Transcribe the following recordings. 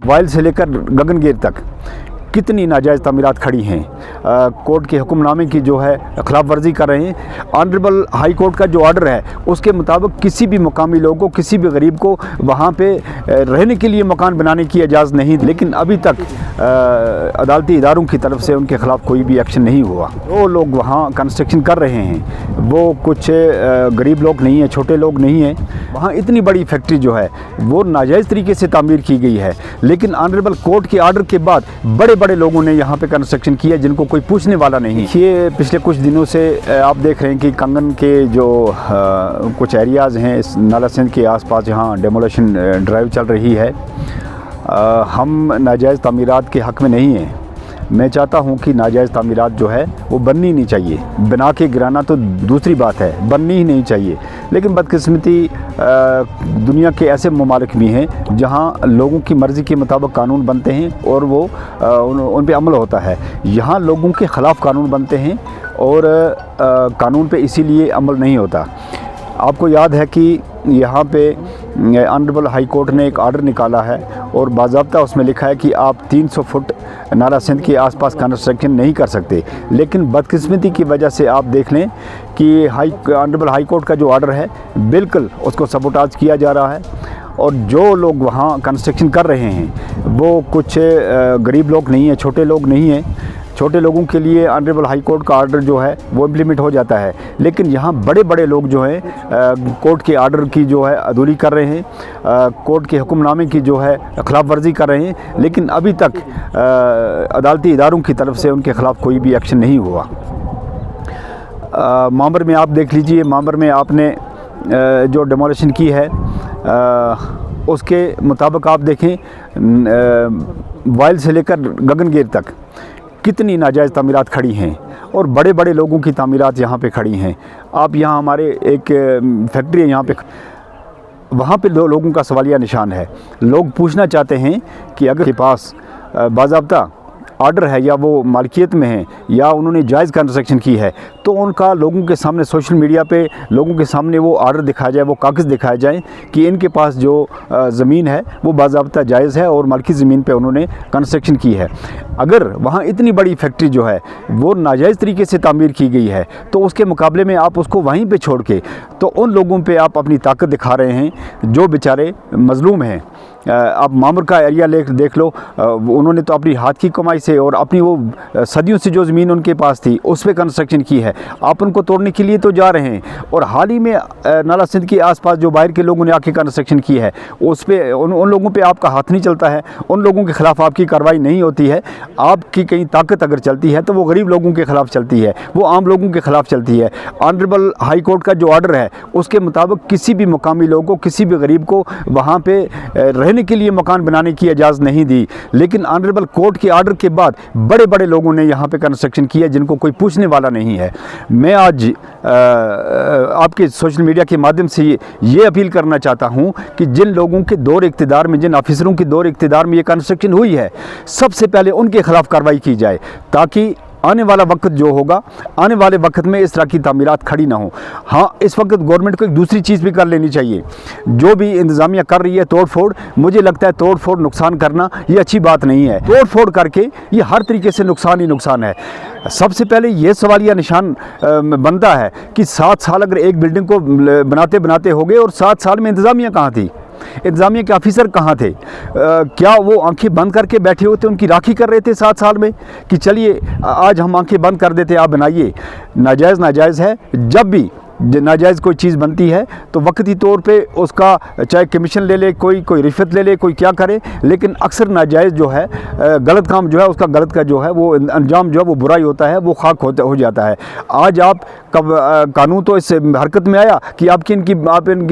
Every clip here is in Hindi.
वाइल से लेकर गगनगीर तक कितनी नाजायज़ तामीरात खड़ी हैं। कोर्ट के हुक्मनामे की जो है खिलाफ वर्जी कर रहे हैं। ऑनरेबल हाई कोर्ट का जो ऑर्डर है उसके मुताबिक किसी भी मकामी लोगों को, किसी भी गरीब को वहाँ पे रहने के लिए मकान बनाने की इजाज़त नहीं, लेकिन अभी तक अदालती इदारों की तरफ से उनके ख़िलाफ़ कोई भी एक्शन नहीं हुआ। वो लोग वहाँ कंस्ट्रक्शन कर रहे हैं वो कुछ गरीब लोग नहीं हैं, छोटे लोग नहीं हैं। वहाँ इतनी बड़ी फैक्ट्री जो है वो नाजायज़ तरीके से तामीर की गई है, लेकिन ऑनरेबल कोर्ट के ऑर्डर के बाद बड़े बड़े लोगों ने यहाँ पे कंस्ट्रक्शन किया जिनको कोई पूछने वाला नहीं। ये पिछले कुछ दिनों से आप देख रहे हैं कि कंगन के जो कुछ एरियाज़ हैं इस नाला सिंध के आसपास जहाँ डेमोलेशन ड्राइव चल रही है। हम नाजायज़ तामीरात के हक़ में नहीं हैं। मैं चाहता हूं कि नाजायज़ तामीरात जो है वो बननी नहीं चाहिए। बना के गिराना तो दूसरी बात है, बननी ही नहीं चाहिए। लेकिन बदकिस्मती दुनिया के ऐसे ममालिक भी हैं जहां लोगों की मर्ज़ी के मुताबिक कानून बनते हैं और वो उन पे अमल होता है। यहाँ लोगों के ख़िलाफ़ कानून बनते हैं और कानून पे इसीलिए अमल नहीं होता। आपको याद है कि यहाँ पे ऑनरेबल हाई कोर्ट ने एक ऑर्डर निकाला है और बाज़ाब्ता उसमें लिखा है कि आप 300 फुट नाला सिंध के आसपास कंस्ट्रक्शन नहीं कर सकते। लेकिन बदकिस्मती की वजह से आप देख लें कि ऑनरेबल हाई कोर्ट का जो ऑर्डर है बिल्कुल उसको सबोटाज किया जा रहा है। और जो लोग वहाँ कंस्ट्रक्शन कर रहे हैं वो कुछ गरीब लोग नहीं हैं, छोटे लोग नहीं हैं। छोटे लोगों के लिए ऑनरेबल हाई कोर्ट का ऑर्डर जो है वो इम्प्लीमेंट हो जाता है, लेकिन यहाँ बड़े बड़े लोग जो हैं कोर्ट के ऑर्डर की जो है अधूरी कर रहे हैं, कोर्ट के हुक्मनामे की जो है खिलाफ वर्जी कर रहे हैं, लेकिन अभी तक अदालती इदारों की तरफ से उनके ख़िलाफ़ कोई भी एक्शन नहीं हुआ। मामर में आप देख लीजिए, मामर में आपने जो डेमोलिशन की है उसके मुताबिक आप देखें वाइल से लेकर गगनगीर तक कितनी नाजायज़ तामीरात खड़ी हैं और बड़े बड़े लोगों की तामीरात यहाँ पे खड़ी हैं। आप यहाँ हमारे एक फैक्ट्री है यहाँ पे, वहाँ पे लोगों का सवालिया निशान है। लोग पूछना चाहते हैं कि अगर के पास बाज़ाब्ता ऑर्डर है या वो मालिकियत में है या उन्होंने जायज़ कंस्ट्रक्शन की है तो उनका लोगों के सामने सोशल मीडिया पे लोगों के सामने वो ऑर्डर दिखाया जाए, वो कागज़ दिखाए जाए कि इनके पास जो ज़मीन है वो बाज़ाब्ता जायज़ है और मालिकी ज़मीन पे उन्होंने कंस्ट्रक्शन की है। अगर वहाँ इतनी बड़ी फैक्ट्री जो है वो नाजायज़ तरीके से तामीर की गई है तो उसके मुकाबले में आप उसको वहीं पर छोड़ के तो उन लोगों पर आप अपनी ताकत दिखा रहे हैं जो बेचारे मज़लूम हैं। आप मामर का एरिया देख लो, उन्होंने तो अपनी हाथ की कमाई से और अपनी वो सदियों से जो ज़मीन उनके पास थी उस पर कंस्ट्रक्शन की है। आप उनको तोड़ने के लिए तो जा रहे हैं। और हाल ही में नाला सिंध के आसपास जो बाहर के लोगों ने आके कंस्ट्रक्शन की है उस पर उन लोगों पे आपका हाथ नहीं चलता है, उन लोगों के ख़िलाफ़ आपकी कार्रवाई नहीं होती है। आपकी कहीं ताकत अगर चलती है तो वो गरीब लोगों के ख़िलाफ़ चलती है, वो आम लोगों के ख़िलाफ़ चलती है। ऑनरेबल हाई कोर्ट का जो ऑर्डर है उसके मुताबिक किसी भी मकामी लोगों को, किसी भी गरीब को वहाँ पर रहने के लिए मकान बनाने की इजाज़त नहीं दी, लेकिन ऑनरेबल कोर्ट के ऑर्डर के बाद बड़े बड़े लोगों ने यहाँ पे कंस्ट्रक्शन किया जिनको कोई पूछने वाला नहीं है। मैं आज आपके सोशल मीडिया के माध्यम से ये अपील करना चाहता हूँ कि जिन लोगों के दौर इक़्तिदार में, जिन ऑफिसरों के दौर इक़्तिदार में ये कंस्ट्रक्शन हुई है सबसे पहले उनके ख़िलाफ़ कार्रवाई की जाए ताकि आने वाला वक्त जो होगा, आने वाले वक्त में इस तरह की तामीरात खड़ी ना हो। हाँ, इस वक्त गवर्नमेंट को एक दूसरी चीज़ भी कर लेनी चाहिए। जो भी इंतज़ामिया कर रही है तोड़ फोड़, मुझे लगता है तोड़ फोड़ नुकसान करना ये अच्छी बात नहीं है। तोड़ फोड़ करके ये हर तरीके से नुकसान ही नुकसान है। सबसे पहले ये सवालिया निशान बनता है कि 7 साल अगर एक बिल्डिंग को बनाते बनाते हो गए और 7 साल में इंतज़ामिया कहाँ थी, इंतज़ामिया के ऑफिसर कहाँ थे? क्या वो आंखें बंद करके बैठे होते, उनकी राखी कर रहे थे 7 साल में कि चलिए आज हम आंखें बंद कर देते, आप बनाइए? नाजायज़ नाजायज़ है। जब भी नाजायज़ कोई चीज़ बनती है तो वक्ती तौर पे उसका चाहे कमीशन ले ले, कोई रिश्वत ले ले, कोई क्या करे, लेकिन अक्सर नाजायज़ जो है गलत काम जो है उसका गलत का जो है वो अंजाम जो है वो बुराई होता है, वो खाक हो जाता है। आज आप कानून तो इस हरकत में आया कि आप इनकी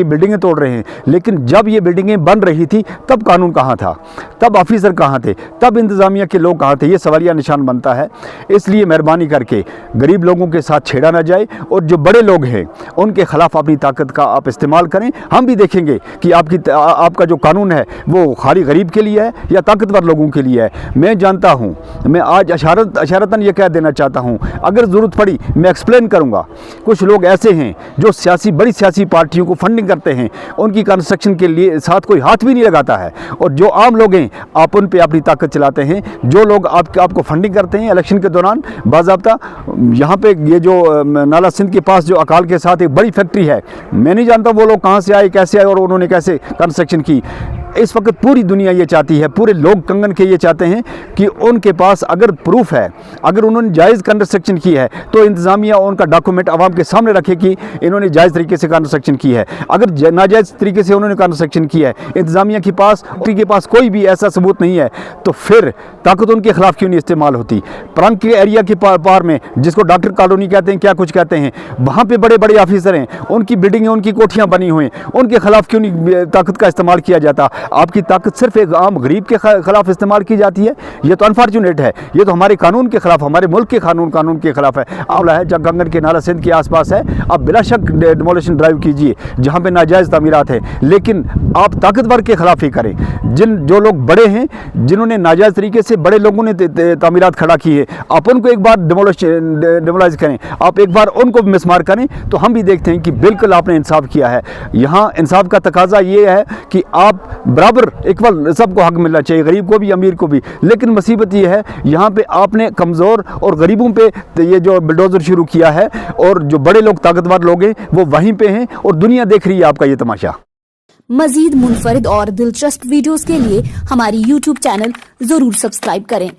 बिल्डिंगें तोड़ रहे हैं, लेकिन जब ये बिल्डिंगें बन रही थी तब कानून कहाँ था, तब ऑफिसर कहाँ थे, तब इंतज़ामिया के लोग कहाँ थे? ये सवालिया निशान बनता है। इसलिए मेहरबानी करके गरीब लोगों के साथ छेड़ा ना जाए और जो बड़े लोग हैं उनके ख़िलाफ़ अपनी ताकत का आप इस्तेमाल करें। हम भी देखेंगे कि आपका जो कानून है वो खाली गरीब के लिए है या ताकतवर लोगों के लिए है। मैं जानता हूँ, मैं आज अशारतन ये कह देना चाहता हूँ, अगर ज़रूरत पड़ी मैं एक्सप्लेन करूँगा कुछ लोग ऐसे हैं जो बड़ी सियासी पार्टियों को फंडिंग करते हैं, उनकी कंस्ट्रक्शन के लिए साथ कोई हाथ भी नहीं लगाता है, और जो आम लोग हैं आप उन पे अपनी ताकत चलाते हैं। जो लोग आपको फंडिंग करते हैं इलेक्शन के दौरान बाज़ाब्ता, यहाँ पे ये जो नाला सिंध के पास जो अकाल के साथ एक बड़ी फैक्ट्री है, मैं नहीं जानता वो लोग कहाँ से आए, कैसे आए और उन्होंने कैसे कंस्ट्रक्शन की। इस वक्त पूरी दुनिया ये चाहती है, पूरे लोग कंगन के ये चाहते हैं कि उनके पास अगर प्रूफ है, अगर उन्होंने जायज़ कंस्ट्रक्शन की है तो इंतज़ामिया उनका डॉक्यूमेंट आवाम के सामने रखे कि इन्होंने जायज़ तरीके से कंस्ट्रक्शन की है। अगर नाजायज़ तरीके से उन्होंने कंस्ट्रक्शन की है, इंतज़ामिया के पास कोई भी ऐसा सबूत नहीं है, तो फिर ताकत उनके खिलाफ क्यों नहीं इस्तेमाल होती। परंग के एरिया के पार में, जिसको डॉक्टर कॉलोनी कहते हैं, क्या कुछ कहते हैं, वहाँ पर बड़े बड़े ऑफिसर हैं, उनकी बिल्डिंगें, उनकी कोठियाँ बनी हुई हैं, उनके खिलाफ क्यों नहीं ताकत का इस्तेमाल किया जाता। आपकी ताकत सिर्फ एक आम गरीब के खिलाफ इस्तेमाल की जाती है। ये तो अनफॉर्चुनेट है, ये तो हमारे कानून के खिलाफ, हमारे मुल्क के कानून के खिलाफ है। आंवला है जब कंगन के नाला सिंध के आसपास है, आप बिला शक डिमोलिशन ड्राइव कीजिए जहाँ पे नाजायज़ तामीरात है, लेकिन आप ताकतवर के खिलाफ ही करें। जो लोग बड़े हैं, जिन्होंने नाजायज़ तरीके से बड़े लोगों ने तामीरात खड़ा की है, आप उनको एक बार डिमोलाइज करें, आप एक बार उनको मिसमार करें, तो हम भी देखते हैं कि बिल्कुल आपने इंसाफ किया है। यहाँ इंसाफ का तकाजा ये है कि आप बराबर इक्वल सबको हक मिलना चाहिए, गरीब को भी अमीर को भी। लेकिन मुसीबत ये है यहाँ पे आपने कमज़ोर और गरीबों पे ये जो बिल्डोज़र शुरू किया है, और जो बड़े लोग ताकतवर लोग हैं वो वहीं पे हैं, और दुनिया देख रही है आपका ये तमाशा। मजीद मुनफरिद और दिलचस्प वीडियोस के लिए हमारी YouTube चैनल जरूर सब्सक्राइब करें।